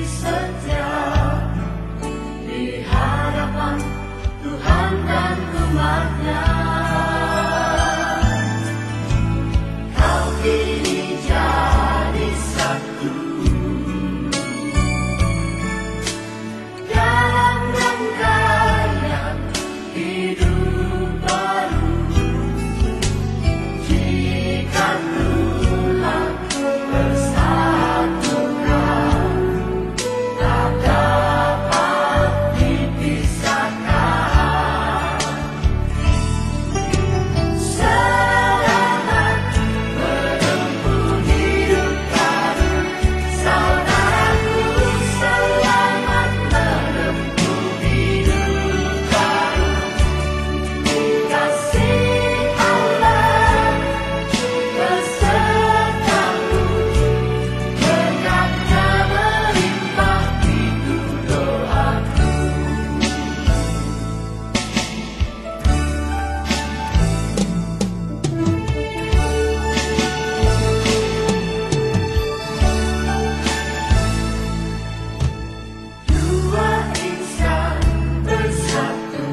setia di hadapan Tuhan dan umatnya. Kau kini jadi satu dalam rangkaian hidup baru. Jika Tuhan bersatukan, tak dapat dipisahkan. Selamat menempuh hidup baru, saudaraku. Selamat menempuh hidup baru. Kasih Allah besertamu, berkatnya melimpah, itu doaku. Dua insan bersatu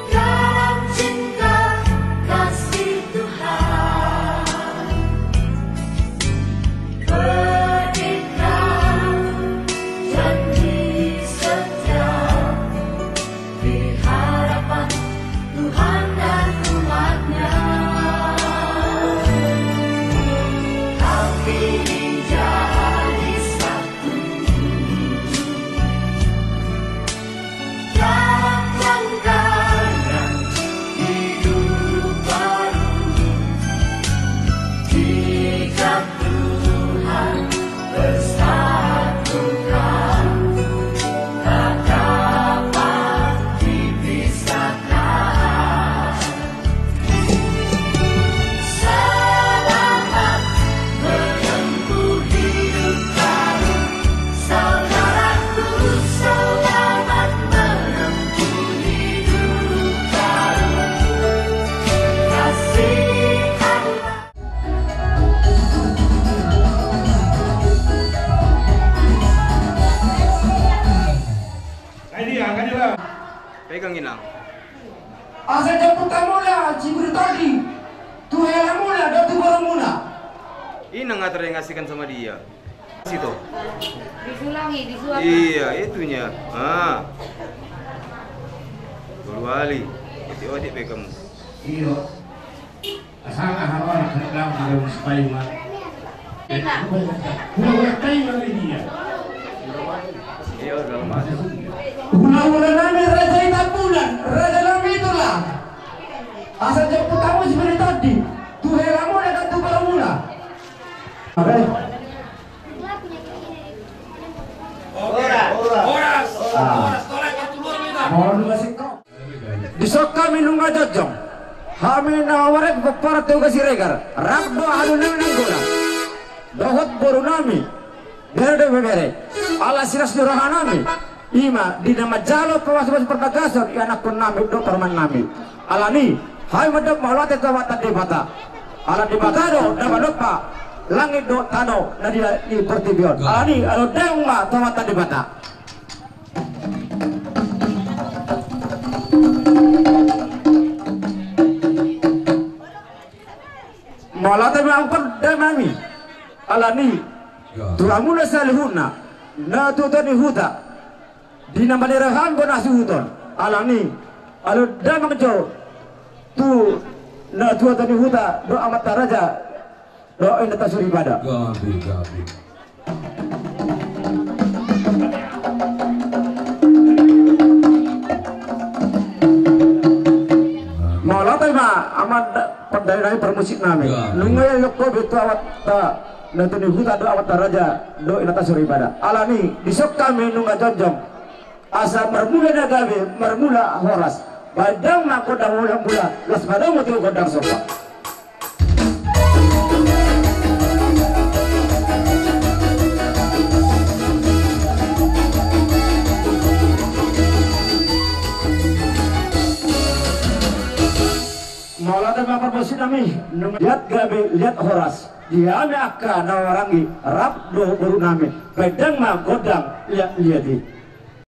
dalam cinta kasih Tuhan, berikan janji setia di hadapan Tuhan dan umatnya. Kau kini jadi satu dalam rangkaian hidup baru. Jika Tuhan bersatukan, tak dapat dipisahkan. Selamat menempuh hidup baru, saudaraku. Selamat menempuh hidup baru. Kasih Allah. Pegang inang. Asa jemput mula, cibur tadi. Tu hela mula, dah tu baru mula. Inang nggak ngasihkan sama dia. Situ. Disulangi, disuapkan. Iya, itunya. Ah. Berwali. Itu adik kamu. Iyo, asal orang kerjaan dalam supaya mat. Bukan kayu lagi dia. Iya, dalam hati. Bulan-bulan nami raja itu bulan, raja nami itulah. Asa jemput kamu seperti tadi. Tu hela mula, dah tu baru mula. Mohon kasih kau. Disok kami nunggu jojong. Kami nawaret bepartu kasih regar. Rakdo adu nanggola. Dohot boru nami. Berde bebere. Ala siras durahan nami. Ima di nama jalo pewas-pewas pertagasan i anak pun nami do perman nami. Alani hai medep maulate tawata di mata. Ala di mata do dapat dopa. Langit do tano nadi di pertibion. Alani alo deung ma tawata di mata. Maulate mangkon damami. Alani turamuna salihuna na tutani huta. Di nama derahan bona suhuton alani alu damang jo tu na tua tani huta do amat raja do ina tasuri pada Gabi. maulata ma amat pandai nai permusik nami nungay loko betu awat ta na tani huta do amat raja do ina tasuri pada alani disok kami nungga jonjong asa mermula nagabe mermula horas badang na kodang ulang bula las badang mo tiyo kodang sopa. Maulada mapar bosin nami lihat gabe lihat horas dia akan orang rap do baru nami pedang ma godang lihat di